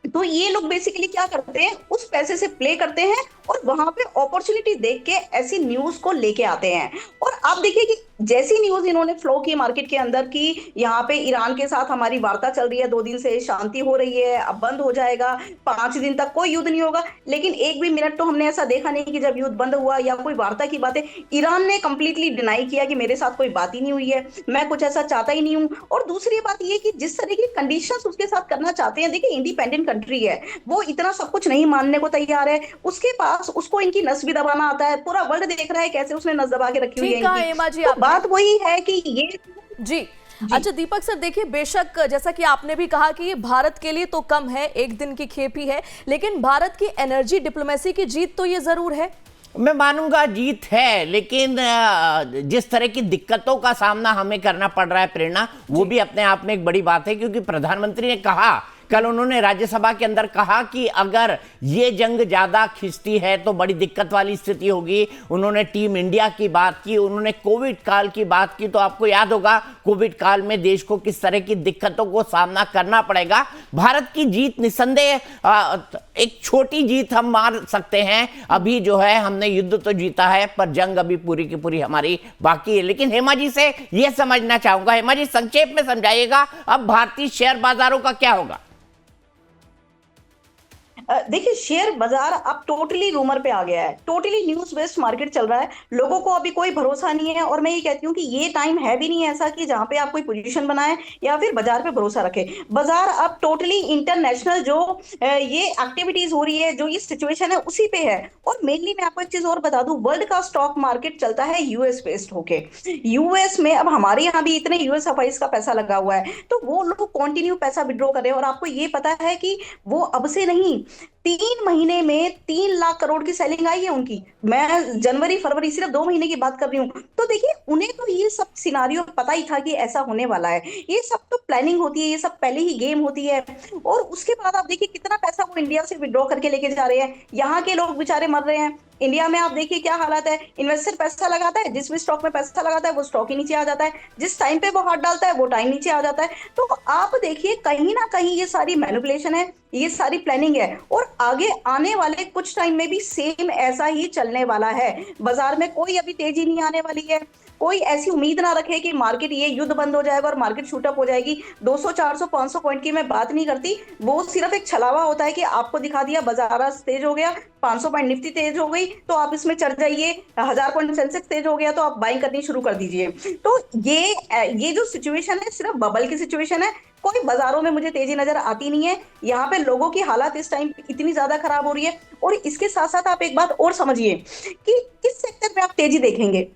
तो ये लोग बेसिकली क्या करते हैं, उस पैसे से प्ले करते हैं, और वहां पे अपॉर्चुनिटी देख के ऐसी न्यूज को लेके आते हैं। और आप देखिए कि जैसी न्यूज इन्होंने फ्लो की मार्केट के अंदर की, यहाँ पे ईरान के साथ हमारी वार्ता चल रही है, 2 दिन से शांति हो रही है, अब बंद हो जाएगा, 5 दिन तक कोई युद्ध नहीं होगा। लेकिन एक भी मिनट तो हमने ऐसा देखा नहीं कि जब युद्ध बंद हुआ या कोई वार्ता की बातें, ईरान ने कंप्लीटली डिनाई किया कि मेरे साथ कोई बात ही नहीं हुई है, मैं कुछ ऐसा चाहता ही नहीं हूँ। और दूसरी बात ये कि जिस तरह की कंडीशंस उसके साथ करना चाहते हैं, देखिए इंडिपेंडेंट कंट्री है, वो इतना सब कुछ नहीं मानने को तैयार है। उसके पास उसको इनकी नस भी दबाना आता है, पूरा वर्ल्ड देख रहा है कैसे उसने नस दबा के रखी हुई है इनकी। तो बात वही है कि ये जी। अच्छा दीपक सर, देखिए बेशक जैसा कि आपने भी कहा कि ये भारत के लिए तो कम है, एक दिन की खेप ही है, लेकिन भारत की एनर्जी डिप्लोमेसी की जीत तो ये जरूर है। मैं मानूंगा जीत है, लेकिन जिस तरह की दिक्कतों का सामना हमें करना पड़ रहा है प्रेरणा, वो भी अपने आप में एक बड़ी बात है। क्योंकि प्रधानमंत्री ने कहा, कल उन्होंने राज्यसभा के अंदर कहा कि अगर ये जंग ज्यादा खिंचती है तो बड़ी दिक्कत वाली स्थिति होगी। उन्होंने टीम इंडिया की बात की, उन्होंने कोविड काल की बात की। तो आपको याद होगा कोविड काल में देश को किस तरह की दिक्कतों को सामना करना पड़ेगा। भारत की जीत निस्संदेह, एक छोटी जीत हम मान सकते हैं। अभी जो है हमने युद्ध तो जीता है, पर जंग अभी पूरी की पूरी हमारी बाकी है। लेकिन हेमा जी से यह समझना चाहूंगा, हेमा जी संक्षेप में समझाइएगा, अब भारतीय शेयर बाजारों का क्या होगा? देखिए शेयर बाजार अब टोटली रूमर पे आ गया है, टोटली न्यूज बेस्ड मार्केट चल रहा है। लोगों को अभी कोई भरोसा नहीं है, और मैं ये कहती हूँ कि ये टाइम है भी नहीं ऐसा कि जहां पे आप कोई पोजीशन बनाए या फिर बाजार पे भरोसा रखे। बाजार अब टोटली इंटरनेशनल जो ये एक्टिविटीज हो रही है, जो ये सिचुएशन है उसी पे है। और मेनली मैं आपको एक चीज और बता दूं, वर्ल्ड का स्टॉक मार्केट चलता है यूएस बेस्ड होके। यूएस में अब हमारे यहाँ भी इतने यूएस एफआईज का पैसा लगा हुआ है, तो वो लोग कंटिन्यू पैसा विड्रॉ कर रहे हैं। और आपको ये पता है कि वो अब से नहीं, 3 महीने में 3 लाख करोड़ की सेलिंग आई है उनकी। मैं जनवरी फरवरी सिर्फ 2 महीने की बात कर रही हूँ। तो देखिए उन्हें तो ये सब सिनारियो पता ही था कि ऐसा होने वाला है। ये सब तो प्लानिंग होती है, ये सब पहले ही गेम होती है। और उसके बाद आप देखिए कितना पैसा वो इंडिया से विड्रॉ करके लेके जा रहे हैं। यहाँ के लोग बेचारे मर रहे हैं। इंडिया में आप देखिए क्या हालत है, इन्वेस्टर पैसा लगाता है, जिस भी स्टॉक में पैसा लगाता है वो स्टॉक ही नीचे आ जाता है, जिस टाइम पे वो हाथ डालता है वो टाइम नीचे आ जाता है। तो आप देखिए कहीं ना कहीं ये सारी मैनिपुलेशन है, ये सारी प्लानिंग है, और आगे आने वाले कुछ टाइम में भी सेम ऐसा ही चलने वाला है। बाजार में कोई अभी तेजी नहीं आने वाली है, कोई ऐसी उम्मीद ना रखे कि मार्केट ये युद्ध बंद हो जाएगा और मार्केट शूटअप हो जाएगी। 200 400 500 पॉइंट की मैं बात नहीं करती, वो सिर्फ एक छलावा होता है कि आपको दिखा दिया बाजार आज तेज हो गया, 500 पॉइंट निफ्टी तेज हो गई तो आप इसमें चढ़ जाइए, 1000 पॉइंट सेंसेक्स तेज हो गया तो आप बाइंग करनी शुरू कर दीजिए। तो ये जो सिचुएशन है सिर्फ बबल की सिचुएशन है, कोई बाजारों में मुझे तेजी नजर आती नहीं है। यहाँ पे लोगों की हालत इस टाइम इतनी ज्यादा खराब हो रही है। और इसके साथ साथ आप एक बात और समझिए कि किस सेक्टर में आप तेजी देखेंगे।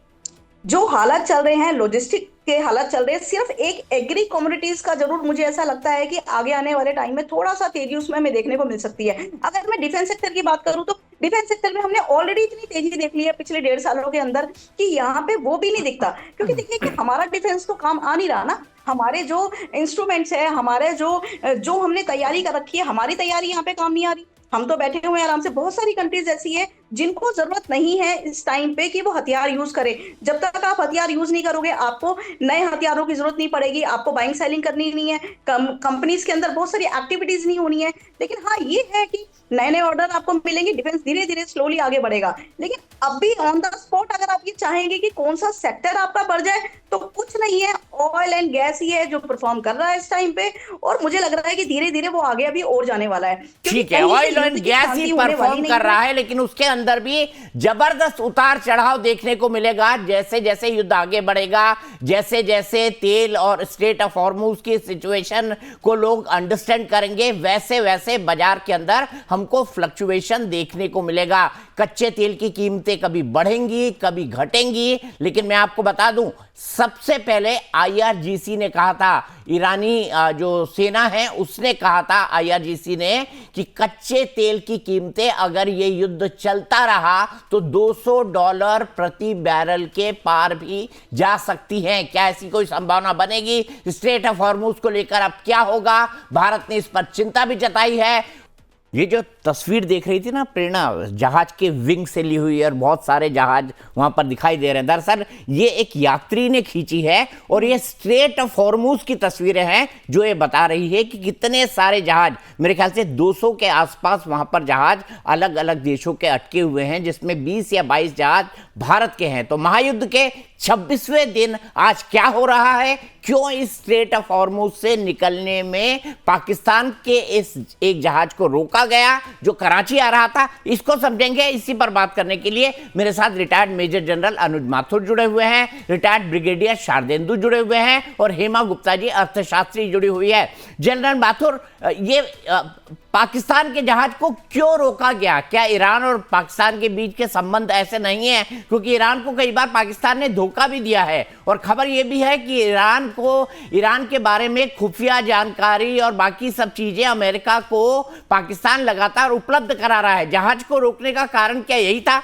जो हालात चल रहे हैं, लॉजिस्टिक के हालात चल रहे हैं, सिर्फ एक एग्री कमोडिटीज का जरूर मुझे ऐसा लगता है कि आगे आने वाले टाइम में थोड़ा सा तेजी उसमें हमें देखने को मिल सकती है। अगर मैं डिफेंस सेक्टर की बात करूं तो डिफेंस सेक्टर में हमने ऑलरेडी इतनी तेजी देख ली है पिछले 1.5 सालों के अंदर कि यहाँ पे वो भी नहीं दिखता। क्योंकि देखिए कि हमारा डिफेंस तो काम आ नहीं रहा ना, हमारे जो इंस्ट्रूमेंट्स है, हमारे जो हमने तैयारी कर रखी है, हमारी तैयारी यहाँ पे काम नहीं आ रही। हम तो बैठे हुए हैं आराम से। बहुत सारी कंट्रीज ऐसी है जिनको जरूरत नहीं है इस टाइम पे कि वो हथियार यूज करें। जब तक आप हथियार यूज नहीं करोगे आपको नए हथियारों की जरूरत नहीं पड़ेगी, आपको बाइंग सेलिंग करनी नहीं है, कंपनीज के अंदर बहुत सारी एक्टिविटीज नहीं होनी है। लेकिन हाँ ये है कि नए नए ऑर्डर आपको मिलेंगे, डिफेंस धीरे धीरे स्लोली आगे बढ़ेगा। लेकिन अभी ऑन द स्पॉट अगर आप ये चाहेंगे कि कौन सा सेक्टर आपका बढ़ जाए तो कुछ नहीं है, ऑयल एंड गैस ही है जो परफॉर्म कर रहा है इस टाइम पे। और मुझे लग रहा है कि धीरे धीरे वो आगे अभी और जाने वाला है। ठीक है, oil and gas he perform कर रहा है, लेकिन उसके अंदर भी जबरदस्त उतार चढ़ाव देखने को मिलेगा। जैसे जैसे युद्ध आगे बढ़ेगा, जैसे जैसे तेल और स्ट्रेट ऑफ हॉर्मुज की सिचुएशन को लोग अंडरस्टैंड करेंगे, वैसे वैसे बाजार के अंदर हमको फ्लक्चुएशन देखने को मिलेगा। कच्चे तेल की कीमतें कभी बढ़ेंगी कभी घटेंगी। लेकिन मैं आपको बता दूं, सबसे पहले आईआरजीसी ने कहा था, ईरानी जो सेना है उसने कहा था, आईआरजीसी ने, कि कच्चे तेल की कीमतें अगर ये युद्ध चलता रहा तो $200 प्रति बैरल के पार भी जा सकती हैं। क्या ऐसी कोई संभावना बनेगी? स्ट्रेट ऑफ हॉर्मुज को लेकर अब क्या होगा? भारत ने इस पर चिंता भी जताई है। ये जो तस्वीर देख रही थी ना प्रेरणा, जहाज के विंग से ली हुई है और बहुत सारे जहाज वहां पर दिखाई दे रहे हैं, दरअसल ये एक यात्री ने खींची है और ये स्ट्रेट ऑफ हॉर्मुज की तस्वीरें हैं जो ये बता रही है कि कितने सारे जहाज, मेरे ख्याल से 200 के आसपास वहां पर जहाज अलग अलग देशों के अटके हुए हैं, जिसमें 20 या 22 जहाज भारत के हैं। तो महायुद्ध के 26वें दिन आज क्या हो रहा है? क्यों इस स्ट्रेट ऑफ हॉर्मुज से निकलने में पाकिस्तान के इस एक जहाज को रोका गया जो कराची आ रहा था, इसको समझेंगे। इसी पर बात करने के लिए मेरे साथ रिटायर्ड मेजर जनरल अनुज माथुर जुड़े हुए हैं, रिटायर्ड ब्रिगेडियर शारदेंदु जुड़े हुए हैं और हेमा गुप्ता जी अर्थशास्त्री जुड़ी हुई है। जनरल माथुर, ये पाकिस्तान के जहाज को क्यों रोका गया? क्या ईरान और पाकिस्तान के बीच के संबंध ऐसे नहीं है? क्योंकि ईरान को कई बार पाकिस्तान ने धोखा भी दिया है और खबर यह भी है कि ईरान के बारे में खुफिया जानकारी और बाकी सब चीजें अमेरिका को पाकिस्तान लगातार उपलब्ध करा रहा है। जहाज को रोकने का कारण क्या यही था?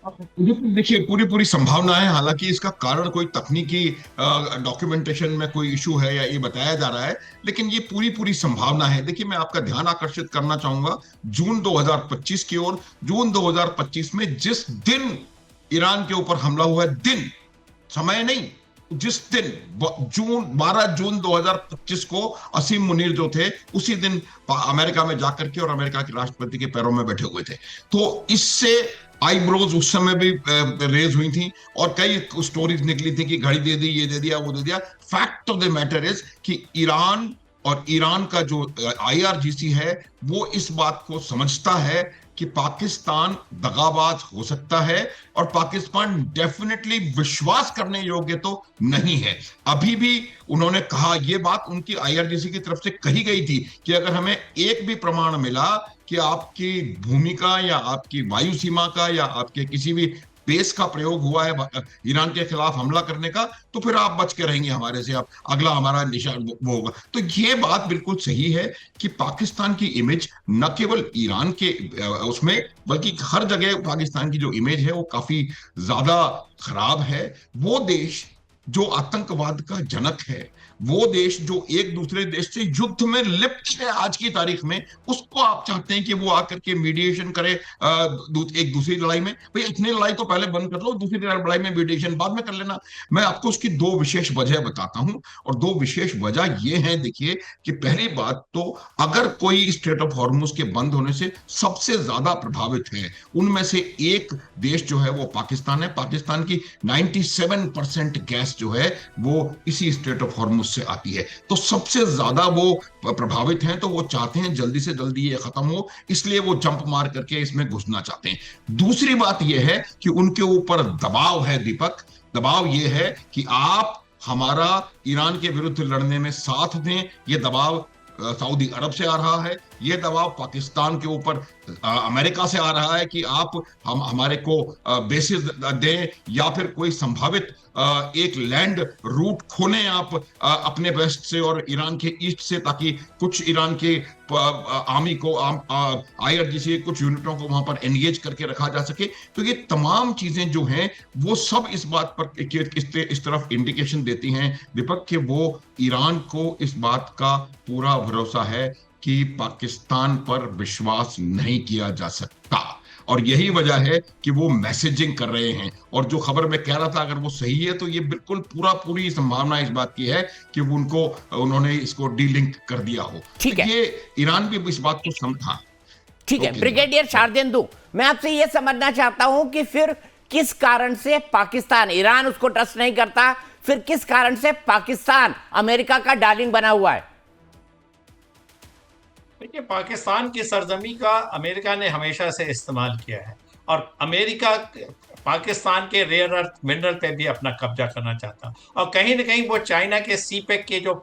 देखिए, पूरी संभावना है। हालांकि इसका कारण कोई तकनीकी डॉक्यूमेंटेशन में कोई इशू है या ये बताया जा रहा है, लेकिन ये पूरी संभावना है। देखिए, मैं आपका ध्यान आकर्षित करना चाहूंगा जून 2025 की ओर। जून 2025 में जिस दिन ईरान के ऊपर हमला हुआ है, दिन समय नहीं, जिस दिन 12 जून 2025 को असीम मुनीर जो थे उसी दिन अमेरिका में जाकर के और अमेरिका के राष्ट्रपति के पैरों में बैठे हुए थे। तो इससे आईब्रोज उस समय भी रेज हुई थी और कई स्टोरीज निकली थी कि घड़ी दे दी, ये दे दिया, वो दे दिया। Fact of the matter is कि ईरान और ईरान का जो आईआरजीसी है वो इस बात को समझता है कि पाकिस्तान दगाबाज हो सकता है और पाकिस्तान डेफिनेटली विश्वास करने योग्य तो नहीं है। अभी भी उन्होंने कहा, ये बात उनकी आईआरजीसी की तरफ से कही गई थी कि अगर हमें एक भी प्रमाण मिला कि आपकी भूमि का या आपकी वायु सीमा का या आपके किसी भी बेस का प्रयोग हुआ है ईरान के खिलाफ हमला करने का, तो फिर आप बच के रहेंगे हमारे से, आप अगला हमारा निशान वो होगा। तो ये बात बिल्कुल सही है कि पाकिस्तान की इमेज न केवल ईरान के उसमें बल्कि हर जगह पाकिस्तान की जो इमेज है वो काफी ज्यादा खराब है। वो देश जो आतंकवाद का जनक है, वो देश जो एक दूसरे देश से युद्ध में लिप्त है आज की तारीख में, उसको आप चाहते हैं कि वो आकर के मीडिएशन करे एक दूसरी लड़ाई में? भाई अपनी लड़ाई तो पहले बंद कर लो, दूसरी लड़ाई में मीडिएशन बाद में कर लेना। मैं आपको उसकी दो विशेष वजह बताता हूं, और दो विशेष वजह ये है। देखिए कि पहली बात तो अगर कोई स्ट्रेट ऑफ हॉर्मुज के बंद होने से सबसे ज्यादा प्रभावित है उनमें से एक देश जो है वो पाकिस्तान है। पाकिस्तान की 97% गैस जो है वो इसी स्ट्रेट ऑफ हॉर्मुज से आती है, तो सबसे ज्यादा वो प्रभावित हैं। तो वो चाहते हैं जल्दी से जल्दी ये खत्म हो, इसलिए वो जंप मार करके इसमें घुसना चाहते हैं। दूसरी बात यह है कि उनके ऊपर दबाव है दीपक, दबाव यह है कि आप हमारा ईरान के विरुद्ध लड़ने में साथ दें। ये दबाव सऊदी अरब से आ रहा है, ये दबाव पाकिस्तान के ऊपर अमेरिका से आ रहा है कि आप हमारे को बेसिस दें, या फिर कोई संभावित एक लैंड रूट खोलें आप अपने वेस्ट से और ईरान के ईस्ट से, ताकि कुछ ईरान के आर्मी को IRGC कुछ यूनिटों को वहां पर एंगेज करके रखा जा सके। तो ये तमाम चीजें जो हैं वो सब इस बात पर इस तरफ इंडिकेशन देती हैं दीपक कि वो ईरान को इस बात का पूरा भरोसा है कि पाकिस्तान पर विश्वास नहीं किया जा सकता, और यही वजह है कि वो मैसेजिंग कर रहे हैं। और जो खबर मैं कह रहा था अगर वो सही है तो ये बिल्कुल पूरी संभावना इस बात की है कि उन्होंने इसको डीलिंक कर दिया हो। ठीक है, ये ईरान भी इस बात को समझा। ठीक है ब्रिगेडियर शारदेंदु, मैं आपसे ये समझना चाहता हूं कि फिर किस कारण से पाकिस्तान, ईरान उसको ट्रस्ट नहीं करता, फिर किस कारण से पाकिस्तान अमेरिका का डार्लिंग बना हुआ है? देखिए, पाकिस्तान की सरजमी का अमेरिका ने हमेशा से इस्तेमाल किया है, और अमेरिका पाकिस्तान के रेयर अर्थ मिनरल पे भी अपना कब्जा करना चाहता, और कहीं ना कहीं वो चाइना के CPEC के जो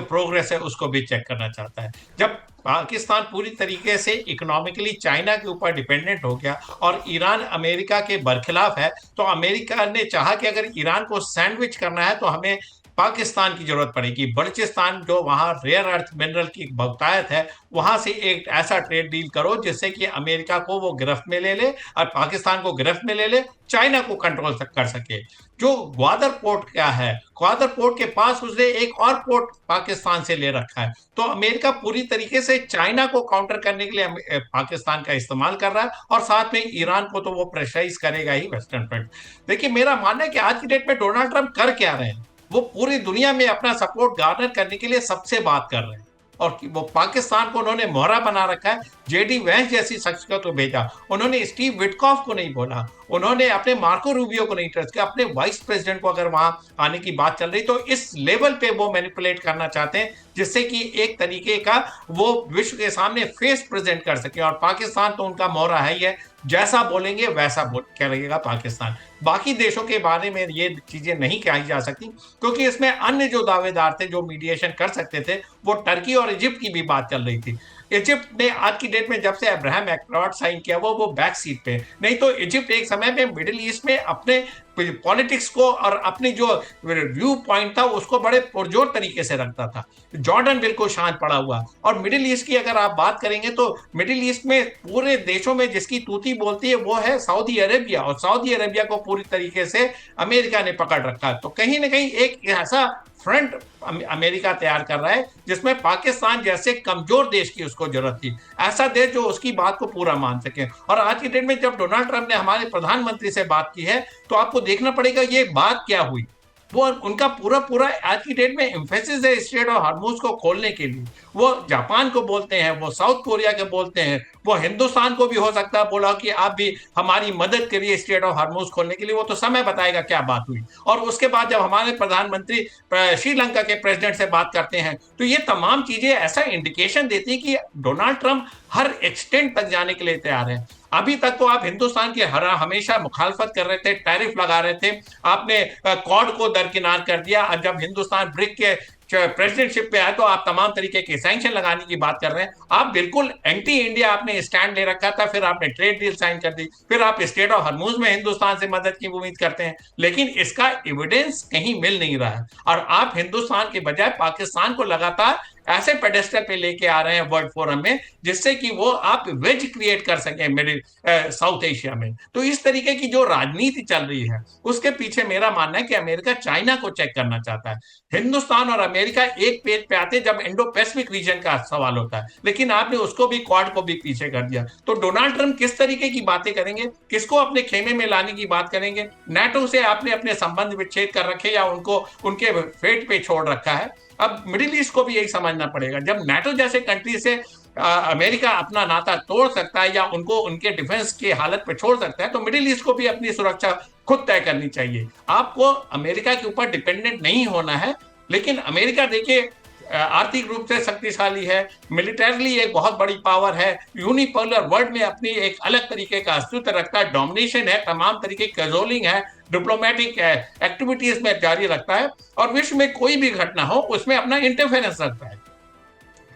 प्रोग्रेस है उसको भी चेक करना चाहता है। जब पाकिस्तान पूरी तरीके से इकोनॉमिकली चाइना के ऊपर डिपेंडेंट हो गया और ईरान अमेरिका के बरखिलाफ है, तो अमेरिका ने चाहा कि अगर ईरान को सैंडविच करना है तो हमें पाकिस्तान की जरूरत पड़ेगी। बलूचिस्तान जो वहां रेयर अर्थ मिनरल की बहुतायत है, वहां से एक ऐसा ट्रेड डील करो जिससे कि अमेरिका को वो गिरफ्त में ले ले और पाकिस्तान को गिरफ्त में ले ले, चाइना को कंट्रोल कर सके। जो ग्वादर पोर्ट क्या है, ग्वादर पोर्ट के पास उसने एक और पोर्ट पाकिस्तान से ले रखा है। तो अमेरिका पूरी तरीके से चाइना को काउंटर करने के लिए पाकिस्तान का इस्तेमाल कर रहा है, और साथ में ईरान को तो वो प्रेशराइज करेगा ही वेस्टर्न फ्रंट। देखिए, मेरा मानना है कि आज की डेट में डोनाल्ड ट्रंप कर क्या रहे हैं, वो पूरी दुनिया में अपना सपोर्ट गार्नर करने के लिए सबसे बात कर रहे हैं, और वो पाकिस्तान को उन्होंने मोहरा बना रखा है। JD वैंस जैसी शख्सियत को भेजा, उन्होंने स्टीव विटकॉफ को नहीं बोला, उन्होंने अपने मार्को रूबियो को नहीं ट्रस्ट किया, अपने वाइस प्रेसिडेंट को अगर वहां आने की बात चल रही तो इस लेवल पे वो मैनिपुलेट करना चाहते हैं जिससे कि एक तरीके का वो विश्व के सामने फेस प्रेजेंट कर सके। और पाकिस्तान तो उनका मोहरा है ही है, जैसा बोलेंगे वैसा क्या लगेगा पाकिस्तान। बाकी देशों के बारे में ये चीजें नहीं कही जा सकती, क्योंकि इसमें अन्य जो दावेदार थे जो मीडिएशन कर सकते थे, वो टर्की और इजिप्ट की भी बात चल रही थी। इजिप्ट ने आज की डेट में जब से अब्राहम एक्कॉर्ड साइन किया वो बैक सीट पे, नहीं तो इजिप्ट एक समय में मिडिल ईस्ट में अपने पॉलिटिक्स को और अपनी जो व्यू पॉइंट था उसको बड़े पुरजोर तरीके से रखता था। जॉर्डन बिल्कुल शांत पड़ा हुआ। और मिडिल ईस्ट की अगर आप बात करेंगे तो मिडिल ईस्ट में पूरे देशों में जिसकी तूती बोलती है वो है सऊदी अरेबिया, और सऊदी अरेबिया को पूरी तरीके से अमेरिका ने पकड़ रखा है। तो कहीं ना कहीं एक ऐसा फ्रंट अमेरिका तैयार कर रहा है जिसमें पाकिस्तान जैसे कमजोर देश की उसको जरूरत थी, ऐसा देश जो उसकी बात को पूरा मान सके। और आज की डेट में जब डोनाल्ड ट्रंप ने हमारे प्रधानमंत्री से बात की है तो आपको देखना पड़ेगा ये बात क्या हुई। वो उनका पूरा आज की डेट में एम्फेसिस है स्ट्रेट ऑफ हॉर्मुज को खोलने के लिए। वो जापान को बोलते हैं, वो साउथ कोरिया के बोलते हैं, वो हिंदुस्तान को भी हो सकता है बोला कि आप भी हमारी मदद करिए स्ट्रेट ऑफ हॉर्मुज खोलने के लिए। वो तो समय बताएगा क्या बात हुई। और उसके बाद जब हमारे प्रधानमंत्री श्रीलंका के प्रेसिडेंट से बात करते हैं तो ये तमाम चीजें ऐसा इंडिकेशन देती है कि डोनाल्ड ट्रंप हर एक्सटेंट तक जाने के लिए तैयार है। अभी तक तो आप हिंदुस्तान की हमेशा मुखालफत कर रहे थे, टैरिफ लगा रहे थे, आपने क्वाड को दरकिनार कर दिया। और जब हिंदुस्तान ब्रिक के प्रेसिडेंटशिप पे आए तो आप तमाम तरीके के सैंक्शन लगाने की बात कर रहे हैं। आप बिल्कुल एंटी इंडिया आपने स्टैंड ले रखा था, फिर आपने ट्रेड डील साइन कर दी, फिर आप स्टेट ऑफ हॉर्मुज में हिंदुस्तान से मदद की उम्मीद करते हैं, लेकिन इसका एविडेंस कहीं मिल नहीं रहा है। और आप हिंदुस्तान के बजाय पाकिस्तान को लगातार ऐसे पेडेस्टल पे लेके आ रहे हैं वर्ल्ड फोरम में, जिससे कि वो आप वेज क्रिएट कर सके मिडिल साउथ एशिया में। तो इस तरीके की जो राजनीति चल रही है, उसके पीछे मेरा मानना है कि अमेरिका चाइना को चेक करना चाहता है। हिंदुस्तान और अमेरिका एक पेज पे आते जब इंडो पैसिफिक रीजन का सवाल होता है, लेकिन आपने उसको भी, क्वाड को भी पीछे कर दिया। तो डोनाल्ड ट्रंप किस तरीके की बातें करेंगे, किसको अपने खेमे में लाने की बात करेंगे? नाटो से आपने अपने संबंध विच्छेद कर रखे या उनको उनके फेट पे छोड़ रखा है। अब मिडिल ईस्ट को भी यही समझना पड़ेगा। जब नाटो जैसे कंट्री से अमेरिका अपना नाता तोड़ सकता है या उनको उनके डिफेंस की हालत पे छोड़ सकता है, तो मिडिल ईस्ट को भी अपनी सुरक्षा खुद तय करनी चाहिए। आपको अमेरिका के ऊपर डिपेंडेंट नहीं होना है। लेकिन अमेरिका देखिए आर्थिक रूप से शक्तिशाली है, मिलिटरली एक बहुत बड़ी पावर है, यूनिपोलर वर्ल्ड में अपनी एक अलग तरीके का अस्तित्व रखता है, डोमिनेशन है, तमाम तरीके की कैजोलिंग है, डिप्लोमेटिक एक्टिविटीज में जारी रखता है, और विश्व में कोई भी घटना हो उसमें अपना इंटरफेरेंस रखता है।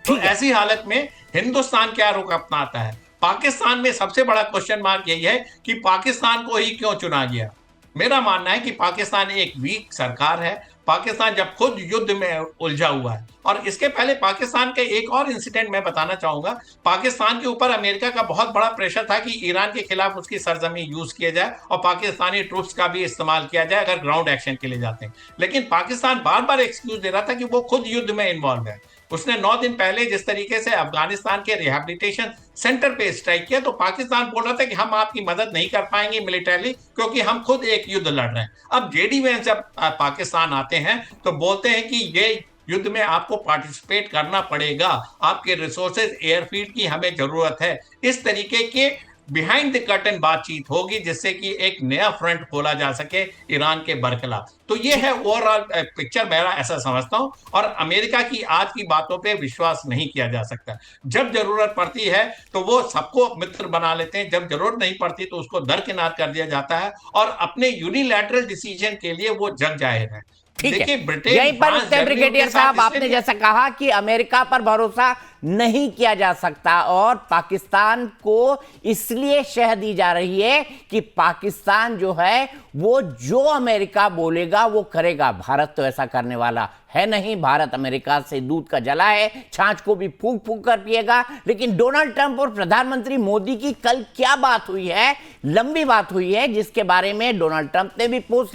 तो ऐसी हालत में हिंदुस्तान क्या रुख अपनाता है? पाकिस्तान में सबसे बड़ा क्वेश्चन मार्क यही है कि पाकिस्तान को ही क्यों चुना गया। मेरा मानना है कि पाकिस्तान एक वीक सरकार है। पाकिस्तान जब खुद युद्ध में उलझा हुआ है, और इसके पहले पाकिस्तान का एक और इंसिडेंट मैं बताना चाहूंगा। पाकिस्तान के ऊपर अमेरिका का बहुत बड़ा प्रेशर था कि ईरान के खिलाफ उसकी सरजमी यूज किया जाए और पाकिस्तानी ट्रूप्स का भी इस्तेमाल किया जाए अगर ग्राउंड एक्शन के लिए जाते हैं। लेकिन पाकिस्तान बार बार एक्सक्यूज दे रहा था कि वो खुद युद्ध में इन्वॉल्व है। उसने 9 दिन पहले जिस तरीके से अफगानिस्तान के रिहैबिलिटेशन सेंटर पे स्ट्राइक किया, तो पाकिस्तान बोल रहा था कि हम आपकी मदद नहीं कर पाएंगे मिलिटरली, क्योंकि हम खुद एक युद्ध लड़ रहे हैं। अब जेडी वैंस जब पाकिस्तान आते हैं तो बोलते हैं कि ये युद्ध में आपको पार्टिसिपेट करना पड़ेगा, आपके रिसोर्सेज एयरफील्ड की हमें जरूरत है। इस तरीके के बिहाइंड द कर्टन बातचीत होगी, जिससे कि एक नया फ्रंट खोला जा सके ईरान के बरखिलाफ। तो ये है ओवरऑल पिक्चर, मेरा ऐसा समझता हूं। और अमेरिका की आज की बातों पे विश्वास नहीं किया जा सकता। जब जरूरत पड़ती है तो वो सबको मित्र बना लेते हैं, जब जरूरत नहीं पड़ती तो उसको दरकिनार कर दिया जाता है, और अपने यूनिलैटरल डिसीजन के लिए वो जग जाहिर है। ठीक है, देखिए ब्रिटेन, यहीं पर फ्रांस, रुकते हैं जर्मनी ब्रिगेडियर के साथ साहब। आपने इसलिए जैसा कहा कि अमेरिका पर भरोसा नहीं किया जा सकता और पाकिस्तान को इसलिए शह दी जा रही है कि पाकिस्तान जो है वो जो अमेरिका बोलेगा वो करेगा। भारत तो ऐसा करने वाला है नहीं। भारत अमेरिका से दूध का जला है, छाछ को भी फूंक फूंक कर पिएगा। लेकिन डोनाल्ड ट्रंप और प्रधानमंत्री मोदी की कल क्या बात हुई है, लंबी बात हुई है, जिसके बारे में डोनाल्ड ट्रंप ने भी पोस्ट